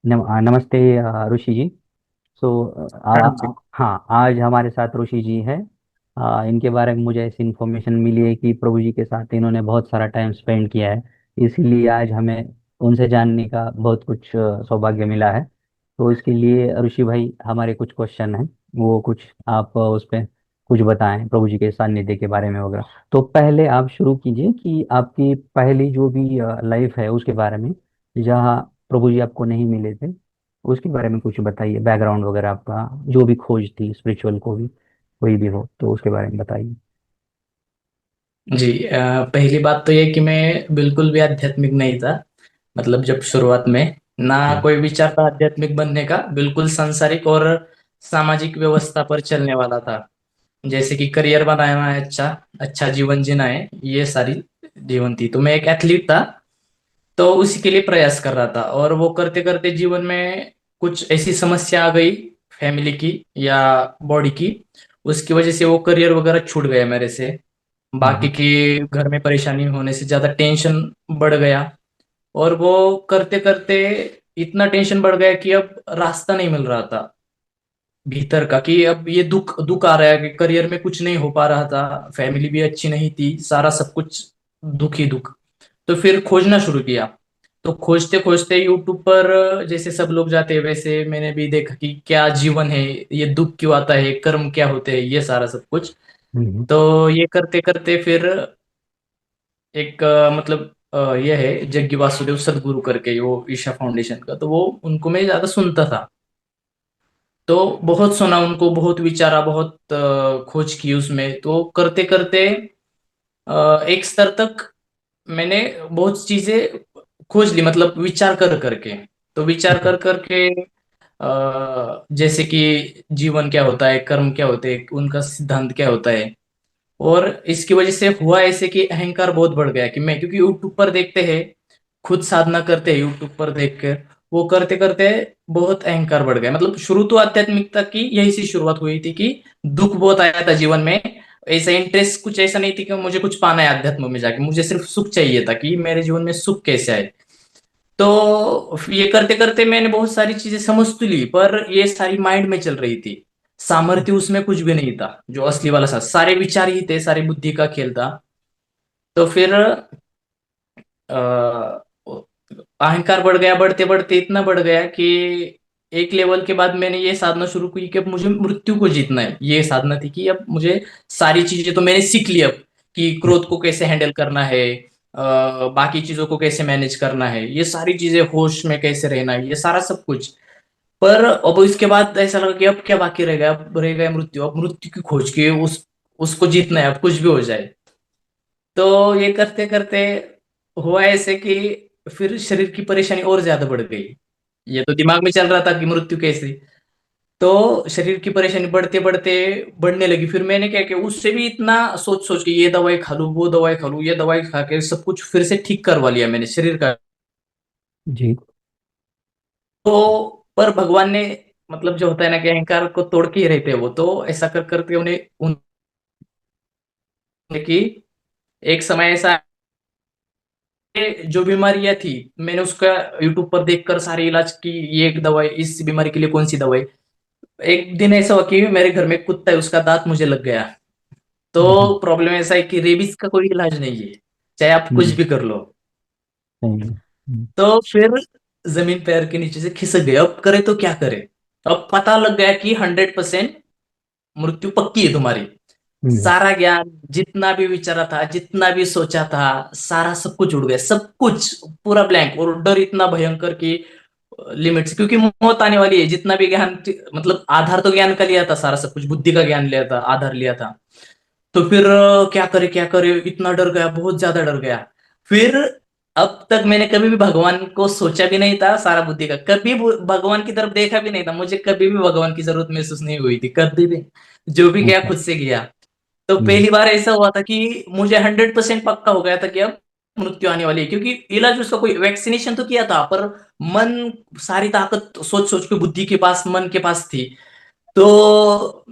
नमस्ते ऋषि जी। सो हाँ जी। हाँ, आज हमारे साथ ऋषि जी है। इनके बारे में मुझे ऐसी इन्फॉर्मेशन मिली है कि प्रभु जी के साथ इन्होंने बहुत सारा टाइम स्पेंड किया है। इसलिए आज हमें उनसे जानने का बहुत कुछ सौभाग्य मिला है। तो इसके लिए ऋषि भाई, हमारे कुछ क्वेश्चन हैं, वो कुछ आप उस पर कुछ बताएं प्रभु जी के सानिध्य के बारे में वगैरह। तो पहले आप शुरू कीजिए कि आपकी पहली जो भी लाइफ है उसके बारे में, जहाँ प्रभु जी आपको नहीं मिले थे, उसके बारे में कुछ बताइए। बैकग्राउंड वगैरह आपका जो भी खोज थी स्पिरिचुअल को भी, कोई भी हो तो उसके बारे में बताइए। जी पहली बात तो ये कि मैं बिल्कुल भी आध्यात्मिक नहीं था। मतलब जब शुरुआत में ना हम्म। कोई विचार था आध्यात्मिक बनने का, बिल्कुल सांसारिक और सामाजिक व्यवस्था पर चलने वाला था। जैसे कि करियर बनाना है, अच्छा अच्छा जीवन जीना है, ये सारी जीवन थी। तो मैं एक एथलीट था, तो उसी के लिए प्रयास कर रहा था। और वो करते करते जीवन में कुछ ऐसी समस्या आ गई, फैमिली की या बॉडी की। उसकी वजह से वो करियर वगैरह छूट गया मेरे से। बाकी हम्म। की घर में परेशानी होने से ज्यादा टेंशन बढ़ गया। और वो करते करते इतना टेंशन बढ़ गया कि अब रास्ता नहीं मिल रहा था भीतर का, कि अब ये दुख दुख आ रहा है कि करियर में कुछ नहीं हो पा रहा था, फैमिली भी अच्छी नहीं थी, सारा सब कुछ दुख ही दुख। तो फिर खोजना शुरू किया। तो खोजते खोजते यूट्यूब पर जैसे सब लोग जाते हैं, वैसे मैंने भी देखा कि क्या जीवन है, ये दुख क्यों आता है, कर्म क्या होते हैं, ये सारा सब कुछ। हम्म। तो ये करते करते फिर एक मतलब ये है जग्गी वासुदेव सदगुरु करके, वो ईशा फाउंडेशन का, तो वो उनको मैं ज्यादा सुनता था। तो बहुत सुना उनको, बहुत विचारा, बहुत खोज की उसमें। तो करते करते एक स्तर तक मैंने बहुत चीजें खोज ली, मतलब विचार कर करके। तो विचार कर करके जैसे कि जीवन क्या होता है, कर्म क्या होते हैं, उनका सिद्धांत क्या होता है। और इसकी वजह से हुआ ऐसे कि अहंकार बहुत बढ़ गया कि मैं, क्योंकि यूट्यूब पर देखते हैं, खुद साधना करते हैं यूट्यूब पर देखकर, वो करते करते बहुत अहंकार बढ़ गया। मतलब शुरू तो आध्यात्मिकता की यही सी शुरुआत हुई थी कि दुख बहुत आया था जीवन में। ऐसा इंटरेस्ट कुछ ऐसा नहीं थी कि मुझे कुछ पाना है अध्यात्म में जाके, मुझे सिर्फ सुख चाहिए था कि मेरे जीवन में सुख कैसे आए। तो ये करते करते मैंने बहुत सारी चीजें समझ तो ली, पर ये सारी माइंड में चल रही थी। सामर्थ्य उसमें कुछ भी नहीं था, जो असली वाला सारे विचार ही थे, सारी बुद्धि का खेल था। तो फिर अ, अहंकार बढ़ गया, बढ़ते बढ़ते इतना बढ़ गया कि एक लेवल के बाद मैंने ये साधना शुरू की कि अब मुझे मृत्यु को जीतना है। ये साधना थी कि अब मुझे सारी चीजें तो मैंने सीख ली अब, कि क्रोध को कैसे हैंडल करना है, बाकी चीजों को कैसे मैनेज करना है, ये सारी चीजें, होश में कैसे रहना है, ये सारा सब कुछ। पर अब इसके बाद ऐसा लगा कि अब क्या बाकी रह गया, अब रह गया मृत्यु। अब मृत्यु की खोज की, उस उसको जीतना है, अब कुछ भी हो जाए। तो ये करते करते हुआ ऐसे कि फिर शरीर की परेशानी और ज्यादा बढ़ गई। ये तो दिमाग में चल रहा था कि मृत्यु कैसे। तो शरीर की परेशानी बढ़ते बढ़ते बढ़ने लगी। फिर मैंने क्या किया, उससे भी इतना सोच सोच के ये दवाई खा लूं, वो दवाई खा लूं, ये दवाई खा के सब कुछ फिर से ठीक करवा लिया मैंने शरीर का। जी। तो पर भगवान ने, मतलब जो होता है ना कि अहंकार को तोड़ के ही रहते हैं वो, तो ऐसा कर करके उन्हें उन्हें की एक समय ऐसा, जो बीमारियां थी मैंने उसका यूट्यूब पर देखकर सारे इलाज की, ये एक दवाई इस बीमारी के लिए कौन सी दवाई। एक दिन ऐसा हुआ कि मेरे घर में एक कुत्ता है, उसका दांत मुझे लग गया। हम्म। तो प्रॉब्लम ऐसा है कि रेबीज का कोई इलाज नहीं है, चाहे आप कुछ हम्म। भी कर लो। सही है। तो फिर जमीन पैर के नीचे से खिसक गया, अब करे तो क्या करे। अब पता लग गया कि 100% मृत्यु पक्की है तुम्हारी। हम्म। सारा ज्ञान, जितना भी विचारा था, जितना भी सोचा था, सारा सब कुछ उड़ गया, सब कुछ पूरा ब्लैंक। और डर इतना भयंकर कि लिमिट्स, क्योंकि मौत आने वाली है। जितना भी ज्ञान, मतलब आधार तो ज्ञान का लिया था, सारा सब कुछ बुद्धि का ज्ञान लिया था, आधार लिया था। तो फिर क्या करे क्या करे, इतना डर गया, बहुत ज्यादा डर गया। फिर अब तक मैंने कभी भी भगवान को सोचा भी नहीं था, सारा बुद्धि का कभी भगवान की तरफ देखा भी नहीं था, मुझे कभी भी भगवान की जरूरत महसूस नहीं हुई थी कभी भी। जो भी किया अच्छा। खुद से किया। तो हम्म। पहली बार ऐसा हुआ था कि मुझे 100% पक्का हो गया था कि अब मृत्यु आने वाली है, क्योंकि इलाज उसका कोई, वैक्सीनेशन तो किया था, पर मन, सारी ताकत सोच सोच के बुद्धि के पास, मन के पास थी। तो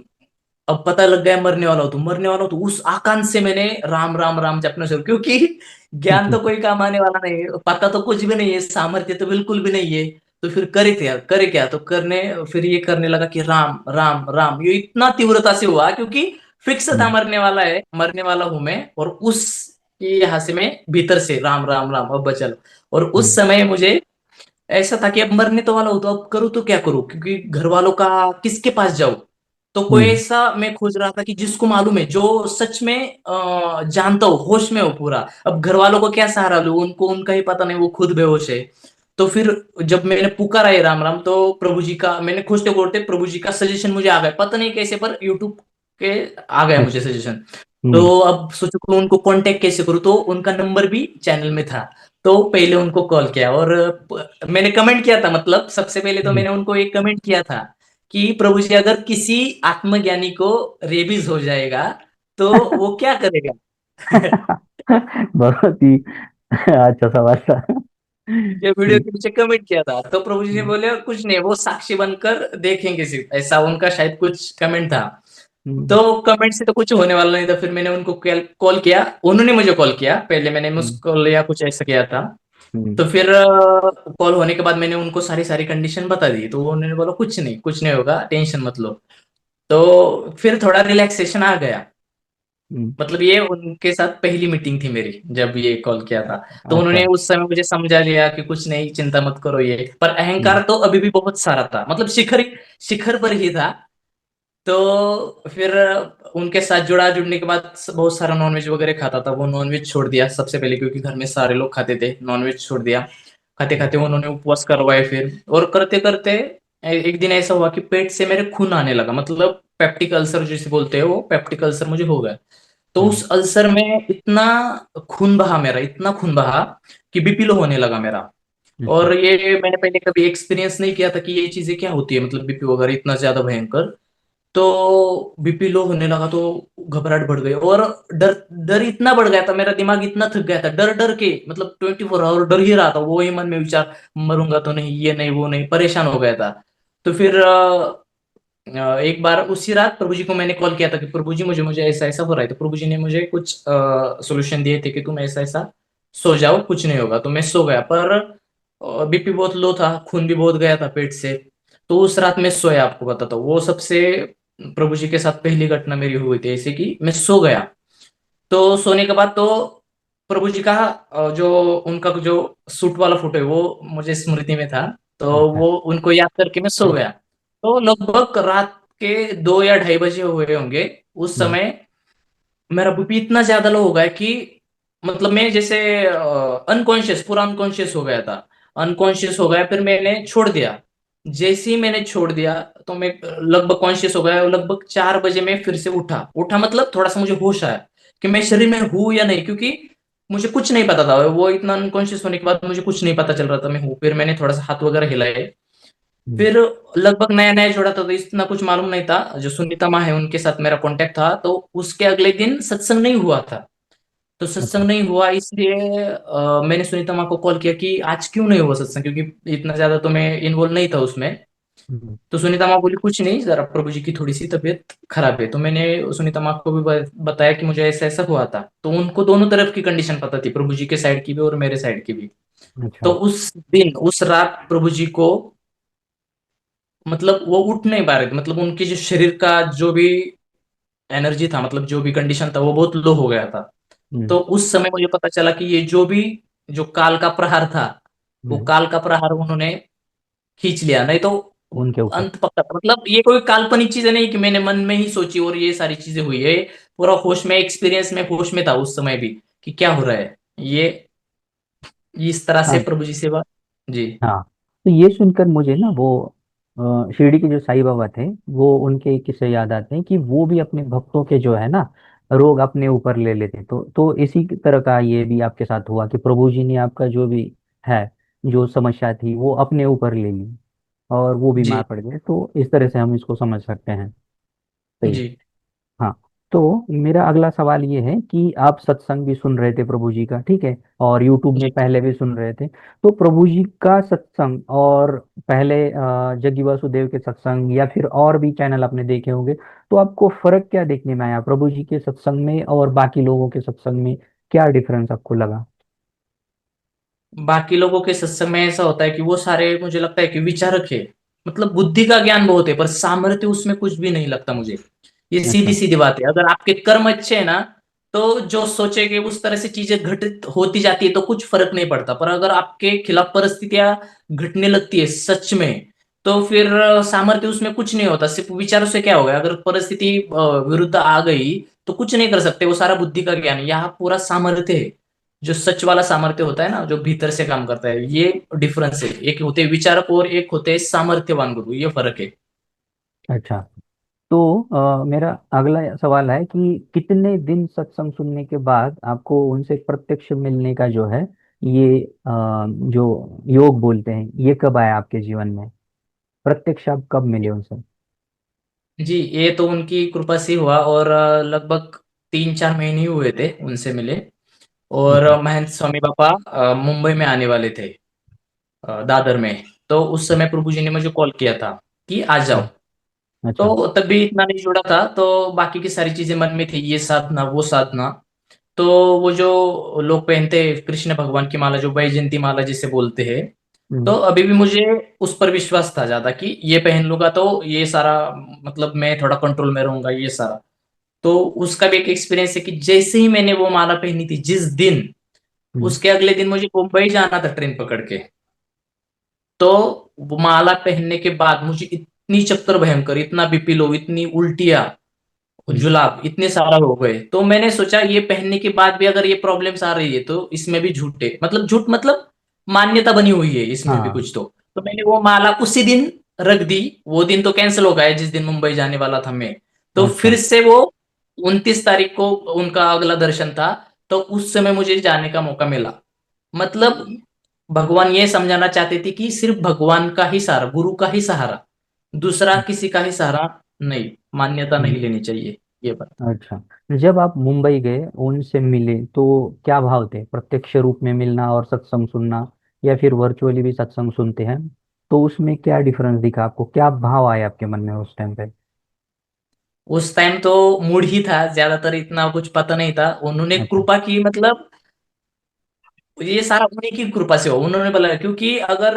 अब पता लग गया मरने वाला हो, तो मरने वाला हो, तो उस आकांक्ष से मैंने राम राम राम जपना शुरू, क्योंकि ज्ञान तो कोई काम आने वाला नहीं है, पता तो कुछ भी नहीं है, सामर्थ्य तो बिल्कुल भी नहीं है। तो फिर करे क्या तो करने फिर ये करने लगा कि राम राम राम, ये इतना तीव्रता से हुआ क्योंकि फिक्स था हम्म, मरने वाला है, मरने वाला हूं मैं, और उस यहाँ से मैं भीतर से राम राम राम अब बचल। और उस हम्म, समय मुझे ऐसा था कि अब मरने तो वाला हूं तो अब करूँ तो क्या करूं, क्योंकि घर वालों का किसके पास जाऊं। तो कोई हम्म, ऐसा मैं खोज रहा था कि जिसको मालूम है, जो सच में जानता हो, होश में हो पूरा। अब घर वालों को क्या सहारा लूं, उनको उनका ही पता नहीं, वो खुद बेहोश है। तो फिर जब मैंने पुकारा है राम राम, तो प्रभु जी का मैंने खोजते खोजते प्रभु जी का सजेशन मुझे आ गया, पता नहीं कैसे, पर यूट्यूब के आ गया मुझे अच्छा। सजेशन। हम्म, तो अब सोचो कि उनको कांटेक्ट कैसे करूं, तो उनका नंबर भी चैनल में था। तो पहले उनको कॉल किया और मैंने कमेंट किया था, मतलब सबसे पहले तो हम्म। मैंने उनको एक कमेंट किया था कि प्रभु जी, अगर किसी आत्मज्ञानी को रेबीज हो जाएगा तो वो क्या करेगा। बहुत ही अच्छा सवाल था। ये वीडियो के पीछे कमेंट किया था, तो प्रभु जी ने बोले कुछ नहीं, वो साक्षी बनकर देखेंगे सिर्फ, ऐसा उनका शायद कुछ कमेंट था। हम्म, तो कमेंट से तो कुछ होने वाला नहीं था, फिर मैंने उनको कॉल किया, उन्होंने मुझे कॉल किया, पहले मैंने मिस हम्म, कॉल या कुछ ऐसा किया था। हम्म, तो फिर कॉल होने के बाद मैंने उनको सारी सारी कंडीशन बता दी, तो उन्होंने बोला कुछ नहीं, कुछ नहीं होगा, टेंशन मत लो। तो फिर थोड़ा रिलैक्सेशन आ गया। हम्म। मतलब ये उनके साथ पहली मीटिंग थी मेरी जब ये कॉल किया था। तो अच्छा। उन्होंने उस समय मुझे समझा लिया कि कुछ नहीं, चिंता मत करो, ये पर हम्म, अहंकार तो अभी भी बहुत सारा था, मतलब शिखर शिखर पर ही था। तो फिर उनके साथ जुड़ने के बाद बहुत सारा नॉनवेज वगैरह खाता था, वो नॉनवेज छोड़ दिया सबसे पहले, क्योंकि घर में सारे लोग खाते थे, नॉनवेज छोड़ दिया। खाते हम्म, खाते उन्होंने उपवास करवाए फिर, और करते करते एक दिन ऐसा हुआ कि पेट से मेरे खून आने लगा, मतलब पेप्टिक अल्सर जिसे बोलते हैं, वो पेप्टिक अल्सर मुझे हो गया। तो हम्म। उस अल्सर में इतना खून बहा मेरा, इतना खून बहा कि बीपी लो होने लगा मेरा। अच्छा। और ये मैंने पहले कभी एक्सपीरियंस नहीं किया था कि ये चीजें क्या होती है, मतलब बीपी वगैरह इतना ज्यादा भयंकर। तो बीपी लो होने लगा तो घबराहट बढ़ गई, और डर डर इतना बढ़ गया था, मेरा दिमाग इतना थक गया था डर डर के, मतलब 24 आवर डर ही रहा था, वो ही मन में विचार, मरूंगा तो नहीं, ये नहीं वो नहीं, परेशान हो गया था। तो फिर एक बार उसी रात प्रभु जी को मैंने कॉल किया था कि प्रभु जी, मुझे मुझे ऐसा ऐसा हो रहा है। तो प्रभु जी ने मुझे कुछ सोल्यूशन दिए थे कि तुम ऐसा ऐसा सो जाओ, कुछ नहीं होगा। तो मैं सो गया, पर बीपी बहुत लो था, खून भी बहुत गया था पेट से। तो उस रात मैं सोया, आपको बताता हूँ, वो सबसे प्रभु जी के साथ पहली घटना मेरी हुई थी ऐसे कि मैं सो गया। तो सोने के बाद तो प्रभु जी का जो उनका जो सूट वाला फोटो है वो मुझे स्मृति में था। तो अच्छा। वो उनको याद करके मैं सो गया। तो लगभग रात के 2 या 2:30 बजे हुए होंगे उस हम्म, समय। मेरा बीपी इतना ज्यादा लो हो गया कि मतलब मैं जैसे अनकॉन्शियस, पूरा अनकॉन्शियस हो गया था। अनकॉन्शियस हो गया, फिर मैंने छोड़ दिया। जैसे ही मैंने छोड़ दिया तो मैं लगभग कॉन्शियस हो गया, और लगभग 4 बजे मैं फिर से उठा उठा, मतलब थोड़ा सा मुझे होश आया कि मैं शरीर में हूं या नहीं, क्योंकि मुझे कुछ नहीं पता था, वो इतना अनकॉन्शियस होने के बाद मुझे कुछ नहीं पता चल रहा था मैं हूँ। फिर मैंने थोड़ा सा हाथ वगैरह हिलाए। हम्म। फिर लगभग नया नया जोड़ा था, तो इतना कुछ मालूम नहीं था, जो सुनीता माँ है उनके साथ मेरा कांटेक्ट था। तो उसके अगले दिन सत्संग नहीं हुआ था। तो सत्संग अच्छा। नहीं हुआ, इसलिए मैंने सुनीता माँ को कॉल किया कि आज क्यों नहीं हुआ सत्संग, क्योंकि इतना ज्यादा तो मैं इन्वॉल्व नहीं था उसमें। हम्म, तो सुनीता माँ बोली कुछ नहीं, जरा प्रभु जी की थोड़ी सी तबीयत खराब है। तो मैंने सुनीता माँ को भी बताया कि मुझे ऐसा ऐसा हुआ था। तो उनको दोनों तरफ की कंडीशन पता थी, प्रभु जी के साइड की भी और मेरे साइड की भी। अच्छा। तो उस दिन उस रात प्रभु जी को, मतलब वो उठ नहीं पा रहे थे, मतलब उनके जो शरीर का जो भी एनर्जी था, मतलब जो भी कंडीशन था, वो बहुत लो हो गया था। हम्म, तो उस समय मुझे पता चला कि ये जो भी जो काल का प्रहार था, वो हम्म। काल का प्रहार उन्होंने खींच लिया, नहीं तो उनके ऊपर। अंत पक्का था। मतलब ये कोई काल्पनिक चीज नहीं कि मैंने मन में ही सोची और ये सारी चीजें हुई है। पूरा होश में, एक्सपीरियंस में, होश में था उस समय भी कि क्या हो रहा है ये, इस तरह से हाँ, प्रभु जी सेवा। जी हाँ। तो ये सुनकर मुझे ना वो शिरडी के जो साईं बाबा थे, वो उनके एक किस्से याद आते हैं कि वो भी अपने भक्तों के जो है ना रोग अपने ऊपर ले लेते। तो इसी तरह का ये भी आपके साथ हुआ कि प्रभु जी ने आपका जो भी है, जो समस्या थी वो अपने ऊपर ले ली और वो बीमार जी पड़ गए। तो इस तरह से हम इसको समझ सकते हैं। सही। जी हाँ। तो मेरा अगला सवाल ये है कि आप सत्संग भी सुन रहे थे प्रभु जी का, ठीक है, और यूट्यूब में जी पहले भी सुन रहे थे। तो प्रभु जी का सत्संग और पहले जग्गी वासुदेव के सत्संग या फिर और भी चैनल आपने देखे होंगे, तो आपको फर्क क्या देखने में आया प्रभु जी के सत्संग में और बाकी लोगों के सत्संग में? क्या डिफरेंस आपको लगा? बाकी लोगों के सत्संग में ऐसा होता है कि वो सारे मुझे लगता है कि विचारक है, मतलब बुद्धि का ज्ञान बहुत है पर सामर्थ्य उसमें कुछ भी नहीं लगता मुझे। ये सीधी अच्छा। सीधी बात है, अगर आपके कर्म अच्छे हैं ना, तो जो सोचेगे उस तरह से चीजें घटित होती जाती है, तो कुछ फर्क नहीं पड़ता। पर अगर आपके खिलाफ परिस्थितियां घटने लगती है सच में, तो फिर सामर्थ्य उसमें कुछ नहीं होता। सिर्फ विचारों से क्या होगा, अगर परिस्थिति विरुद्ध आ गई तो कुछ नहीं कर सकते, वो सारा बुद्धि का ज्ञान है। यहाँ पूरा सामर्थ्य है, जो सच वाला सामर्थ्य होता है ना, जो भीतर से काम करता है। ये डिफरेंस है, एक होते हैं विचारक और एक होते हैं सामर्थ्यवान गुरु, ये फर्क है। अच्छा। तो मेरा अगला सवाल है कि कितने दिन सत्संग सुनने के बाद आपको उनसे प्रत्यक्ष मिलने का जो है, ये जो योग बोलते हैं, ये कब आया आपके जीवन में? प्रत्यक्ष आप कब मिले उनसे? जी, ये तो उनकी कृपा से हुआ, और लगभग 3-4 महीने ही हुए थे उनसे मिले। और अच्छा। महंत स्वामी पापा मुंबई में आने वाले थे, दादर में। तो उस समय प्रभु जी ने मुझे कॉल किया था कि आ जाओ। अच्छा। तो तब भी इतना नहीं जुड़ा था, तो बाकी की सारी चीजें मन में थी, ये साधना वो साधना। तो वो जो लोग पहनते हैं कृष्ण भगवान की माला, जो वैजयंती माला जिसे बोलते हैं, तो हम्म। अभी भी मुझे उस पर विश्वास था ज्यादा कि ये पहन लूंगा तो ये सारा, मतलब मैं थोड़ा कंट्रोल में रहूंगा, ये सारा। तो उसका भी एक एक्सपीरियंस है कि जैसे ही मैंने वो माला पहनी थी जिस दिन, हम्म। उसके अगले दिन मुझे मुंबई जाना था ट्रेन पकड़ के। तो वो माला पहनने के बाद मुझे इतनी चक्कर भयंकर, इतना बीपी लो, इतनी उल्टियां, हम्म। जुलाब इतने सारा हो गए। तो मैंने सोचा ये पहनने के बाद भी अगर ये प्रॉब्लम्स आ रही है तो इसमें भी झूठे, मतलब झूठ मतलब मान्यता बनी हुई है इसमें भी हाँ। कुछ। तो मैंने वो माला उसी दिन रख दी। वो दिन तो कैंसिल हो गया जिस दिन मुंबई जाने वाला था मैं। तो अच्छा। फिर से वो 29 तारीख को उनका अगला दर्शन था, तो उस समय मुझे जाने का मौका मिला। मतलब भगवान ये समझाना चाहते थे कि सिर्फ भगवान का ही सहारा, गुरु का ही सहारा, दूसरा किसी का ही सहारा नहीं, मान्यता नहीं हम्म। लेनी चाहिए, ये बात। अच्छा। जब आप मुंबई गए, उनसे मिले, तो क्या भाव थे? प्रत्यक्ष रूप में मिलना और सत्संग सुनना, या फिर वर्चुअली भी सत्संग सुनते हैं, तो उसमें क्या डिफरेंस दिखा आपको? क्या भाव आए आपके मन में उस टाइम पे? उस टाइम तो मूड ही था, ज्यादातर इतना कुछ पता नहीं था। उन्होंने अच्छा। कृपा की, मतलब ये सारा उन्हीं की कृपा से हो, उन्होंने बोला। क्योंकि अगर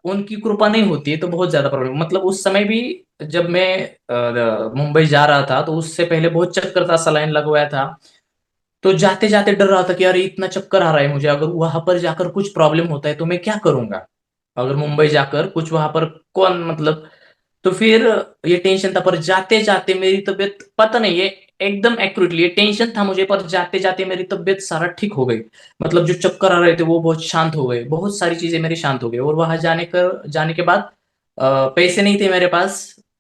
उनकी कृपा नहीं होती तो बहुत ज्यादा प्रॉब्लम, मतलब उस समय भी जब मैं मुंबई जा रहा था, तो उससे पहले बहुत चक्कर था, सलाइन लगवाया था। तो जाते जाते डर रहा था कि अरे इतना चक्कर आ रहा है मुझे, अगर वहां पर जाकर कुछ प्रॉब्लम होता है तो मैं क्या करूंगा, अगर मुंबई जाकर कुछ वहां पर कौन, मतलब। तो फिर ये टेंशन था, पर जाते जाते मेरी तबीयत, पता नहीं, ये एकदम एक्यूरेटली ये टेंशन था मुझे, पर जाते जाते मेरी तबीयत सारा ठीक हो गई। मतलब जो चक्कर आ रहे थे वो बहुत शांत हो गए, बहुत सारी चीजें मेरी शांत हो गई। और वहां जाने के बाद पैसे नहीं थे मेरे पास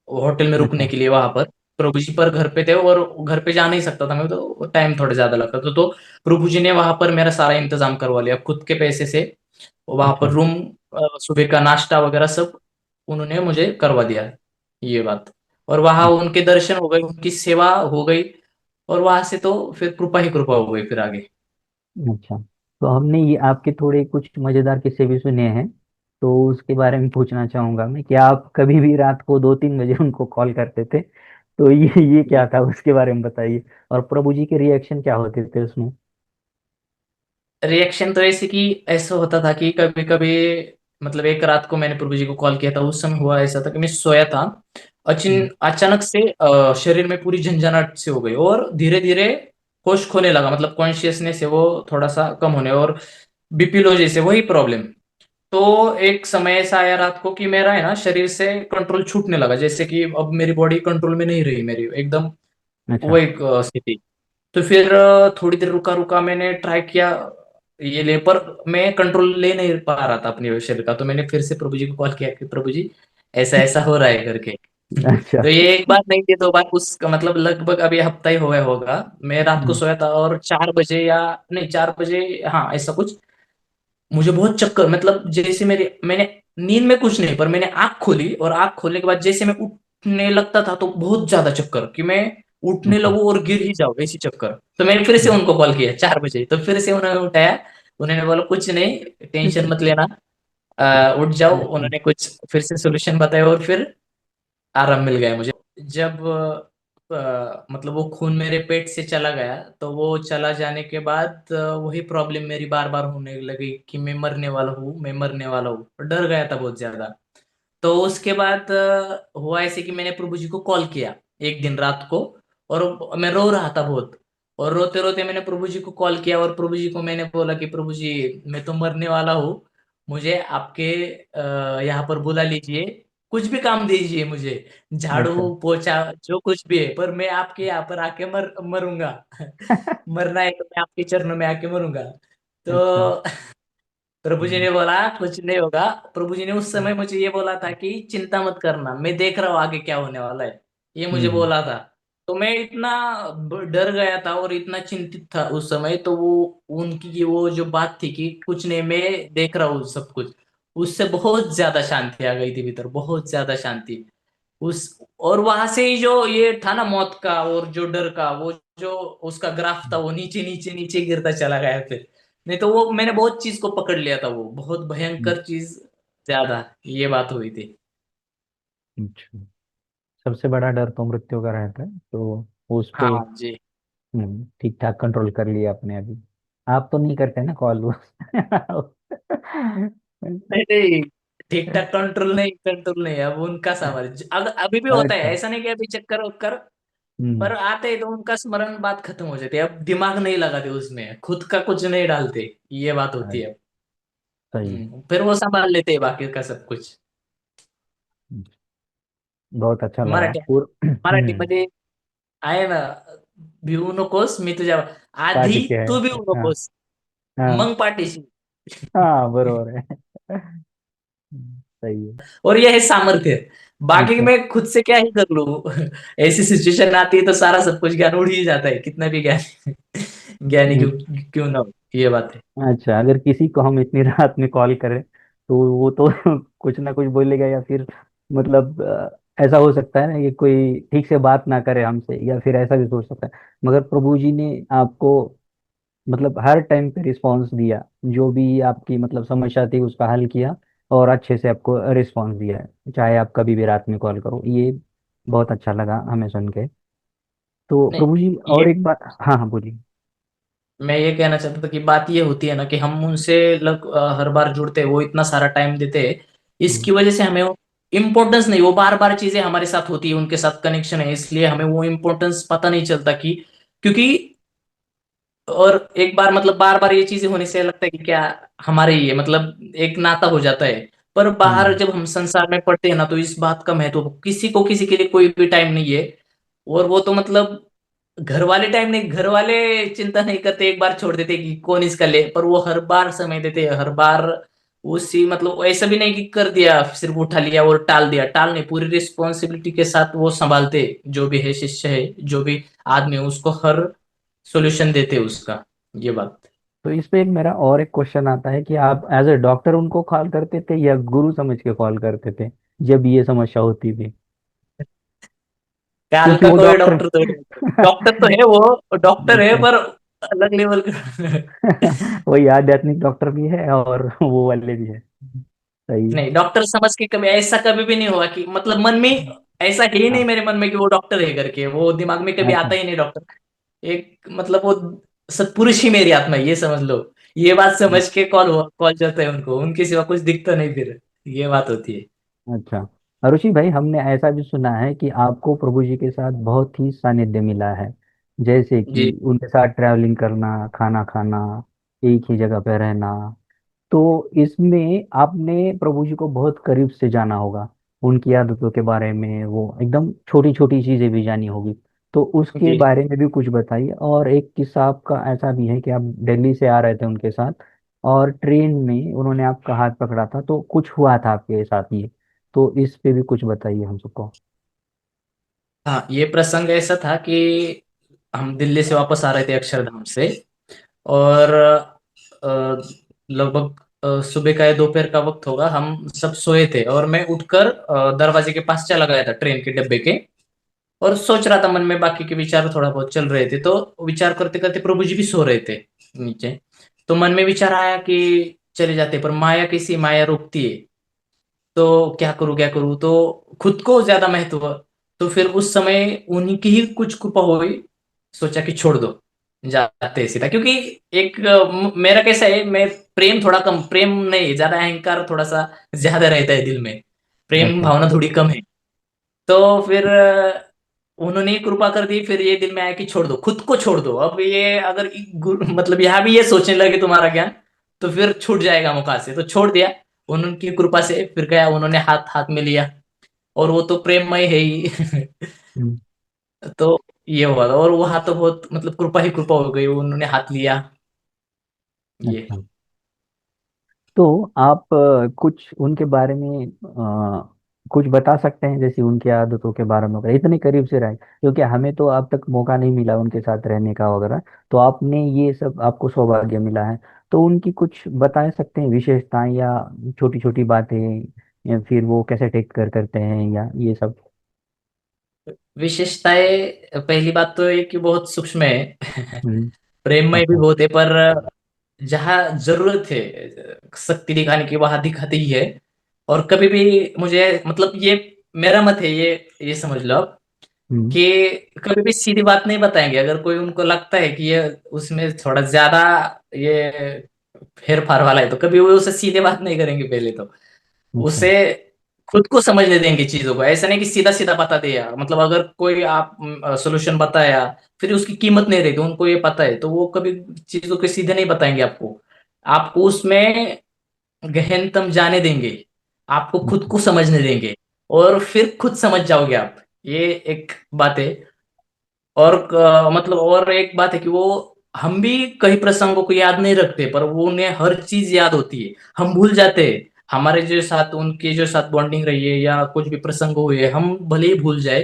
होटल में रुकने अच्छा। के लिए वहां पर। प्रभु जी पर घर पे थे, और घर पे जा नहीं सकता था मैं, तो टाइम थोड़ा ज्यादा लगता था। तो प्रभु जी ने वहां पर मेरा सारा इंतजाम करवा लिया खुद के पैसे से। वहां पर अच्छा। रूम, सुबह का नाश्ता वगैरह सब उन्होंने मुझे करवा दिया, ये बात। और वहां उनके दर्शन हो गए, उनकी सेवा हो गई, और वहां से तो फिर कृपा ही कृपा हो गई फिर आगे। अच्छा। तो हमने ये आपके थोड़े कुछ मजेदार किस्से भी सुने हैं, तो उसके बारे में पूछना चाहूंगा मैं कि आप कभी भी रात को 2-3 बजे उनको कॉल करते थे, तो ये क्या था, उसके बारे में बताइए। और प्रभु जी के रिएक्शन क्या होते थे उसमें? रिएक्शन तो ऐसे कि ऐसा होता था कि कभी कभी, मतलब एक रात को मैंने प्रभु जी को कॉल किया था। उस समय हुआ ऐसा था कि मैं सोया था, हम्म। अचानक से शरीर में पूरी झंझनाहट से हो गई, और धीरे धीरे होश खोने लगा, मतलब कॉन्शियसनेस है वो थोड़ा सा कम होने, और बीपी लो जैसे वही प्रॉब्लम। तो एक समय ऐसा आया रात को कि मेरा है ना शरीर से कंट्रोल छूटने लगा, जैसे कि अब मेरी बॉडी कंट्रोल में नहीं रही मेरी एकदम, वो अच्छा। एक स्थिति। तो फिर थोड़ी देर रुका रुका, मैंने ट्राई किया ये ले, पर मैं कंट्रोल ले नहीं पा रहा था अपने शरीर का। तो मैंने फिर से प्रभु जी को कॉल किया कि प्रभु जी ऐसा ऐसा हो रहा है करके। अच्छा। तो ये एक बार नहीं थी, 2 बार, उसका मतलब लगभग अभी हफ्ता ही हुआ होगा। मैं रात को हम्म। सोया था, और 4 बजे या नहीं 4 बजे, हाँ ऐसा कुछ, मुझे बहुत चक्कर, मतलब जैसे मैंने नींद में कुछ नहीं, पर मैंने आंख खोली, और आंख खोलने के बाद जैसे मैं उठने लगता था तो बहुत ज्यादा चक्कर, कि मैं उठने अच्छा। लगूं और गिर ही जाऊं, ऐसी चक्कर। तो मैंने फिर से हम्म। उनको कॉल किया 4 बजे, तो फिर से उन्होंने उठाया। उन्होंने बोला कुछ नहीं, टेंशन मत लेना, उठ जाओ। अच्छा। उन्होंने कुछ फिर से सोल्यूशन बताया, और फिर आराम मिल गया मुझे। जब मतलब वो खून मेरे पेट से चला गया, तो वो चला जाने के बाद वही प्रॉब्लम मेरी बार बार होने लगी कि मैं मरने वाला हूँ, मैं मरने वाला हूँ। डर गया था बहुत ज्यादा। तो उसके बाद हुआ ऐसे कि मैंने प्रभु जी को कॉल किया एक दिन रात को, और मैं रो रहा था बहुत। और रोते रोते मैंने प्रभु जी को कॉल किया, और प्रभु जी को मैंने बोला कि प्रभु जी, मैं तो मरने वाला हूँ, मुझे आपके यहाँ पर बुला लीजिए, कुछ भी काम दीजिए मुझे, अच्छा। झाड़ू पोछा जो कुछ भी है, पर मैं आपके यहाँ पर आके मरूंगा। मरना है तो मैं आपके चरणों में आके मरूंगा। अच्छा। तो प्रभु जी हम्म। ने बोला कुछ नहीं होगा। प्रभु जी ने उस समय मुझे ये बोला था कि चिंता मत करना, मैं देख रहा हूँ आगे क्या होने वाला है, ये मुझे हम्म। बोला था। तो मैं इतना डर गया था और इतना चिंतित था उस समय, तो वो उनकी वो जो बात थी कि कुछ नहीं, मैं देख रहा हूँ सब कुछ, उससे बहुत ज्यादा शांति आ गई थी भीतर, बहुत ज्यादा शांति। उस और वहां से ही जो ये था ना मौत का और जो डर का, वो जो उसका ग्राफ था वो नीचे नीचे नीचे गिरता चला गया फिर। नहीं तो वो मैंने बहुत चीज को पकड़ लिया था, वो बहुत हम्म। भयंकर चीज ज्यादा, ये बात हुई थी। अच्छा। सबसे बड़ा डर तो मृत्यु का रहता है, तो उस पे हाँ जी। ठीक ठाक कंट्रोल कर लिया आपने अभी। आप तो नहीं करते ना कॉल वो। नहीं नहीं, ठीक ठाक कंट्रोल नहीं, कंट्रोल नहीं, अब उनका सामर्थ्य अगर अभी भी होता है, अच्छा। ऐसा नहीं कि अभी चक्कर वक्कर, हम्म। पर आते ही तो उनका स्मरण बात खत्म हो जाती है, अब दिमाग नहीं लगाते उसमें, खुद का कुछ नहीं डालते, ये बात होती अच्छा, है। सही। फिर वो संभाल लेते हैं बाकी का सब कुछ। बहुत अच्छा लगा मराठी हम्म। मराठीमध्ये आहे ना, भिवू नकोस मी तुझ्या आधी, पाठीशी आहे. तू भिवू हा. नकोस, हा. मग पाठीशी। हा, बरोबर आहे. सही है. और ये है सामर्थ्य, बाकी अच्छा. मैं खुद से क्या ही कर लूं। ऐसी सिचुएशन आती है तो सारा सब कुछ ज्ञान उड़ ही जाता है, कितना भी ज्ञान ज्ञानी क्यों क्यों ना हो, ये बात है। अच्छा, अगर किसी को हम इतनी रात में कॉल करें तो वो तो कुछ ना कुछ बोलेगा, या फिर मतलब ऐसा हो सकता है ना कि कोई ठीक से बात ना करे हमसे, या फिर ऐसा भी सोच सकता है। मगर प्रभु जी ने आपको मतलब हर टाइम पे रिस्पांस दिया, जो भी आपकी मतलब समस्या थी उसका हल किया, और अच्छे से आपको रिस्पांस दिया है, चाहे आप कभी भी रात में कॉल करो। ये बहुत अच्छा लगा हमें सुन के। तो नहीं, प्रभु जी, ये और एक बात। हाँ हाँ, बोलिए। मैं ये कहना चाहता था कि बात ये होती है ना कि हम उनसे हर बार जुड़ते हैं, वो इतना सारा टाइम देते हैं, हम्म। इसकी वजह से हमें इम्पोर्टेंस नहीं, वो बार बार चीजें हमारे साथ होती है, उनके साथ कनेक्शन है, इसलिए हमें वो इम्पोर्टेंस पता नहीं चलता कि, क्योंकि और एक बार मतलब बार बार ये चीजें होने से लगता है कि क्या हमारे ही है, मतलब एक नाता हो जाता है। पर बाहर हम्म। जब हम संसार में पढ़ते हैं ना, तो इस बात का महत्व किसी को किसी के लिए कोई भी टाइम नहीं है। और वो तो मतलब घर वाले टाइम नहीं, घर वाले चिंता नहीं करते, एक बार छोड़ देते कि कौन इसका ले, पर वो हर बार समय देते हैं, हर बार उसी मतलब ऐसा भी नहीं कि कर दिया सिर्फ उठा लिया और टाल दिया, टाल नहीं, पूरी रिस्पॉन्सिबिलिटी के साथ वो संभालते, जो भी है शिष्य है, जो भी आदमी है, उसको हर सॉल्यूशन देते उसका, ये बात। तो इस पे एक मेरा और एक क्वेश्चन आता है कि आप एज ए डॉक्टर उनको कॉल करते थे या गुरु समझ के कॉल करते थे जब ये समस्या होती थी? काल क्योंकि का वो कोई डॉक्टर डॉक्टर तो नहीं, डॉक्टर तो है वो, डॉक्टर है अच्छा। पर अलग लेवल का। वही आध्यात्मिक डॉक्टर भी है और वो वाले भी है। सही है। नहीं, डॉक्टर समझ के कभी ऐसा कभी भी नहीं हुआ कि मतलब मन में ऐसा है ही नहीं हाँ। मेरे मन में कि वो डॉक्टर है करके, वो दिमाग में कभी अच्छा। आता ही नहीं डॉक्टर। एक मतलब वो सत्पुरुष ही मेरी आत्मा है, ये समझ लो, ये बात समझ के कॉल जाता है उनको, उनके सिवा कुछ दिखता नहीं फिर, ये बात होती है। अच्छा। अरुषि भाई, हमने ऐसा भी सुना है कि आपको प्रभु जी के साथ बहुत ही सानिध्य मिला है, जैसे कि जी उनके साथ ट्रैवलिंग करना, खाना खाना, एक ही जगह पे रहना। तो इसमें आपने प्रभु जी को बहुत करीब से जाना होगा, उनकी आदतों के बारे में, वो एकदम छोटी छोटी चीजें भी जानी होगी। तो उसके जी। बारे में भी कुछ बताइए। और एक किस्सा आपका ऐसा भी है कि आप दिल्ली से आ रहे थे उनके साथ, और ट्रेन में उन्होंने आपका हाथ पकड़ा था, तो कुछ हुआ था आपके साथ ये। तो इस पे भी कुछ बताइए हम सबको। हाँ, ये प्रसंग ऐसा था कि हम दिल्ली से वापस आ रहे थे अक्षरधाम से, और लगभग सुबह का या दोपहर का वक्त होगा, हम सब सोए थे, और मैं उठकर दरवाजे के पास चला गया था ट्रेन के डब्बे के, और सोच रहा था मन में, बाकी के विचार थोड़ा बहुत चल रहे थे, तो विचार करते करते प्रभु जी भी सो रहे थे नीचे। तो मन में विचार आया कि चले जाते, पर माया कैसी, माया रोकती है, तो क्या करूं क्या करूं, तो खुद को ज्यादा महत्व, तो फिर उस समय उन्हीं की ही कुछ कृपा हुई, सोचा कि छोड़ दो, जाते हैं सीधा। क्योंकि एक मेरा कैसा है, मैं प्रेम थोड़ा कम, प्रेम नहीं ज्यादा, अहंकार थोड़ा सा ज्यादा रहता है दिल में, प्रेम अच्छा। भावना थोड़ी कम है। तो फिर उन्होंने ही कृपा कर दी, फिर ये दिल में आया कि छोड़ दो, खुद को छोड़ दो। अब ये अगर मतलब यहाँ भी ये सोचने लगे तुम्हारा ज्ञान, तो फिर छूट जाएगा मुखा से, तो छोड़ दिया उनकी कृपा से। फिर गया, उन्होंने हाथ हाथ में लिया, और वो तो प्रेममय है ही। हम्म। तो ये हुआ था, और वहां तो बहुत मतलब कृपा ही कृपा हो गई, उन्होंने हाथ लिया ये। अच्छा, तो आप कुछ उनके बारे में कुछ बता सकते हैं, जैसे उनकी आदतों के बारे में वगैरह, इतने करीब से रहे, क्योंकि हमें तो अब तक मौका नहीं मिला उनके साथ रहने का वगैरह। तो आपने ये सब, आपको सौभाग्य मिला है, तो उनकी कुछ बता सकते हैं विशेषताएं या छोटी छोटी बातें, या फिर वो कैसे टेक कर करते हैं या ये सब। विशेषताएं, पहली बात तो ये कि बहुत सूक्ष्म है। हम्म। प्रेममय भी अच्छा। बहुत है, पर जहाँ जरूरत है शक्ति दिखाने की, वहां दिखाते ही है। और कभी भी मुझे मतलब ये मेरा मत है, ये समझ लो आप, हम्म। कि कभी भी सीधी बात नहीं बताएंगे। अगर कोई उनको लगता है कि ये उसमें थोड़ा ज्यादा ये फेर फार वाला है, तो कभी वो उसे सीधे बात नहीं करेंगे पहले तो। अच्छा। उसे खुद को समझने देंगे चीजों को, ऐसा नहीं कि सीधा सीधा बता दिया। मतलब अगर कोई आप सोल्यूशन बताया, फिर उसकी कीमत नहीं रहेगी, उनको ये पता है, तो वो कभी चीजों के सीधे नहीं बताएंगे आपको। आपको उसमें गहनतम जाने देंगे, आपको खुद अच्छा। को समझने देंगे, और फिर खुद समझ जाओगे आप। ये एक बात है। और मतलब और एक बात है कि वो, हम भी कई प्रसंगों को याद नहीं रखते, पर वो उन्हें हर चीज याद होती है। हम भूल जाते हैं, हमारे जो साथ उनके जो साथ बॉन्डिंग रही है या कुछ भी प्रसंग हुए, हम भले ही भूल जाए,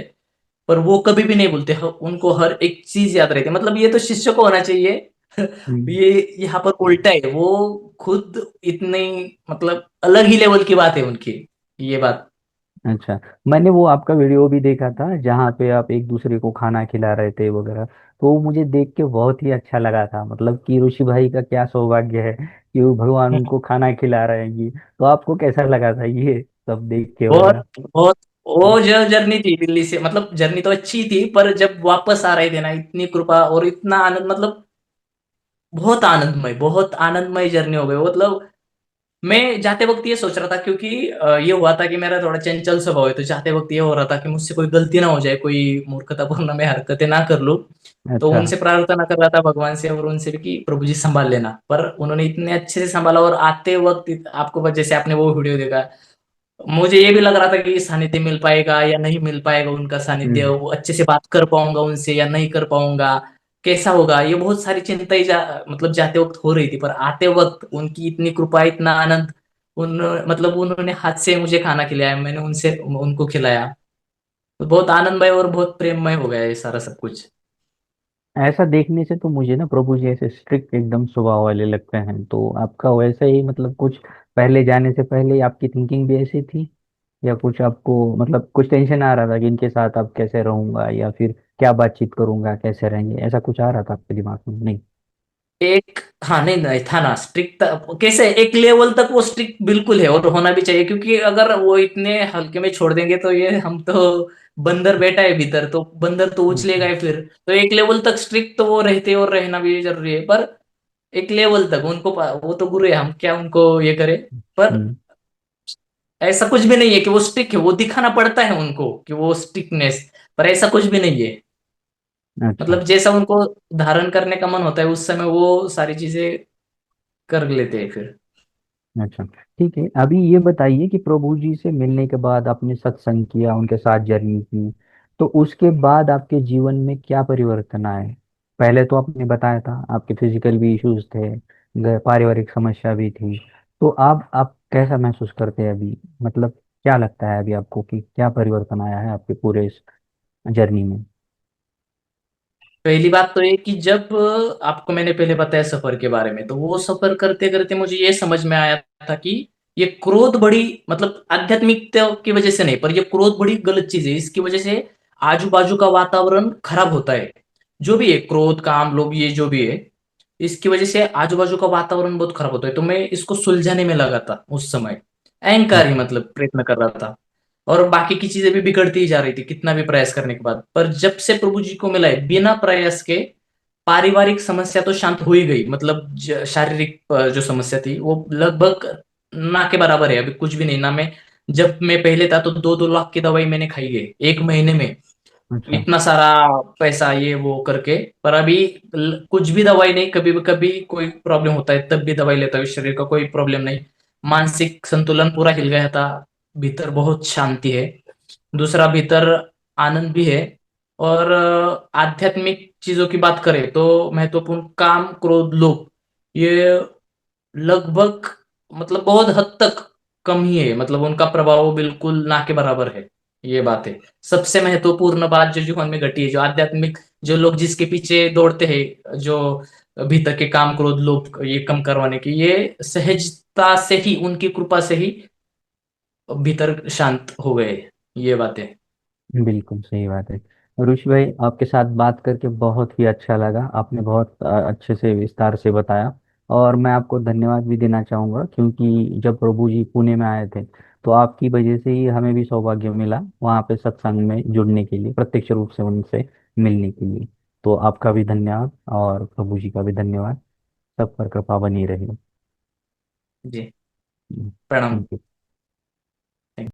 पर वो कभी भी नहीं भूलते। उनको हर एक चीज याद रहती है। मतलब ये तो शिष्य को होना चाहिए। हम्म। ये यहाँ पर उल्टा है, वो खुद इतने मतलब अलग ही लेवल की बात है उनकी, ये बात। अच्छा, मैंने वो आपका वीडियो भी देखा था जहाँ पे आप एक दूसरे को खाना खिला रहे थे वगैरह। तो वो मुझे देख के बहुत ही अच्छा लगा था, मतलब कि ऋषि भाई का क्या सौभाग्य है कि वो भगवान उनको खाना खिला रहे हैं। ये तो आपको कैसा लगा था ये सब देख के बहुत वगैरह? बहुत, वो जो जर्नी थी दिल्ली से, मतलब जर्नी तो अच्छी थी, पर जब वापस आ रहे थे ना, इतनी कृपा और इतना आनंद, मतलब बहुत आनंदमय जर्नी हो गई। मतलब मैं जाते वक्त ये सोच रहा था, क्योंकि ये हुआ था कि मेरा थोड़ा चंचल स्वभाव है, तो जाते वक्त ये हो रहा था कि मुझसे कोई गलती ना हो जाए, कोई मूर्खतापूर्ण मैं हरकतें ना कर लूं। तो अच्छा। उनसे प्रार्थना कर रहा था भगवान से, और उनसे भी कि प्रभु जी संभाल लेना। पर उन्होंने इतने अच्छे से संभाला, और आते वक्त आपको जैसे आपने वो वीडियो देखा, मुझे ये भी लग रहा था कि सानिध्य मिल पाएगा या नहीं मिल पाएगा, उनका सानिध्य, हम्म। वो अच्छे से बात कर पाऊंगा उनसे या नहीं कर पाऊंगा, कैसा होगा, ये बहुत सारी चिंताएं मतलब जाते वक्त हो रही थी। पर आते वक्त उनकी इतनी कृपा, इतना आनंद। उन मतलब उन्होंने हाथ से मुझे खाना खिलाया, मैंने उनसे उनको खिलाया। तो बहुत आनंदमय और बहुत प्रेममय हो गया ये सारा सब कुछ। ऐसा देखने से तो मुझे ना प्रभु जी ऐसे स्ट्रिक्ट एकदम स्वभाव वाले लगते हैं, तो आपका वैसे ही मतलब कुछ पहले जाने से पहले ही आपकी थिंकिंग भी ऐसी थी, या कुछ आपको मतलब कुछ टेंशन आ रहा था कि इनके साथ अब कैसे रहूंगा, या फिर क्या बातचीत करूंगा, कैसे रहेंगे, ऐसा कुछ आ रहा था आपके दिमाग में? नहीं? एक, हाँ, नहीं नहीं था ना स्ट्रिक्ट। कैसे एक लेवल तक वो स्ट्रिक्ट बिल्कुल है, और होना भी चाहिए, क्योंकि अगर वो इतने हल्के में छोड़ देंगे तो ये हम तो, बंदर बैठा है भीतर, तो बंदर तो उछलेगा अच्छा। ही फिर। तो एक लेवल तक स्ट्रिक्ट तो वो रहते, और रहना भी जरूरी है। पर एक लेवल तक उनको वो तो गुरु है, हम क्या उनको ये करें। पर हम्म। ऐसा कुछ भी नहीं है कि वो स्ट्रिक्ट है, वो दिखाना पड़ता है उनको कि वो स्ट्रिक्टनेस, पर ऐसा कुछ भी नहीं है। अच्छा। मतलब जैसा उनको धारण करने का मन होता है, उस समय वो सारी चीजें कर लेते हैं फिर। अच्छा, ठीक है। अभी ये बताइए कि प्रभु जी से मिलने के बाद आपने सत्संग किया, उनके साथ जर्नी की, तो उसके बाद आपके जीवन में क्या परिवर्तन आए? पहले तो आपने बताया था आपके फिजिकल भी इश्यूज थे, पारिवारिक समस्या भी थी, तो आप कैसा महसूस करते हैं अभी? मतलब क्या लगता है अभी आपको कि क्या परिवर्तन आया है आपके पूरे इस जर्नी में? पहली बात तो ये कि जब आपको मैंने पहले बताया सफर के बारे में, तो वो सफर करते करते मुझे ये समझ में आया था कि ये क्रोध बड़ी, मतलब आध्यात्मिकता की वजह से नहीं, पर ये क्रोध बड़ी गलत चीज है। इसकी वजह से आजू बाजू का वातावरण खराब होता है। जो भी है, क्रोध, काम, लोभ, ये जो भी है, इसकी वजह से आजू बाजू का वातावरण बहुत खराब होता है। तो मैं इसको सुलझाने में लगा था उस समय, अहंकार ही अच्छा। मतलब प्रयत्न कर रहा था। और बाकी की चीजें भी बिगड़ती ही जा रही थी कितना भी प्रयास करने के बाद। पर जब से प्रभु जी को मिला है, बिना प्रयास के पारिवारिक समस्या तो शांत हो ही गई, मतलब शारीरिक जो समस्या थी वो लगभग ना के बराबर है, अभी कुछ भी नहीं ना। मैं जब मैं पहले था तो 2-2 लाख की दवाई मैंने खाई है एक महीने में, अच्छा। इतना सारा पैसा ये वो करके। पर अभी कुछ भी दवाई नहीं, कभी कभी कोई प्रॉब्लम होता है तब भी दवाई लेता हूँ, शरीर का कोई प्रॉब्लम नहीं। मानसिक संतुलन पूरा हिल गया था, भीतर बहुत शांति है। दूसरा, भीतर आनंद भी है। और आध्यात्मिक चीजों की बात करें तो महत्वपूर्ण काम, क्रोध, लोभ, ये लगभग मतलब बहुत हद तक कम ही है, मतलब उनका प्रभाव बिल्कुल ना के बराबर है। ये बात है। सबसे महत्वपूर्ण बात जो जीवन में घटी है, जो आध्यात्मिक, जो लोग जिसके पीछे दौड़ते हैं, जो भीतर के काम, क्रोध, लोभ ये कम करवाने की, ये सहजता से ही, उनकी कृपा से ही भीतर शांत हो गए, ये बातें। बिल्कुल सही बात है। ऋषि भाई, आपके साथ बात करके बहुत ही अच्छा लगा। आपने बहुत अच्छे से विस्तार से बताया। और मैं आपको धन्यवाद भी देना चाहूँगा, क्योंकि जब प्रभु जी पुणे में आए थे तो आपकी वजह से ही हमें भी सौभाग्य मिला वहाँ पे सत्संग में जुड़ने के लिए, प्रत्यक्ष रूप से उनसे मिलने के लिए। तो आपका भी धन्यवाद और प्रभु जी का भी धन्यवाद। सब पर कृपा बनी रही। जी, प्रणाम। Thank you.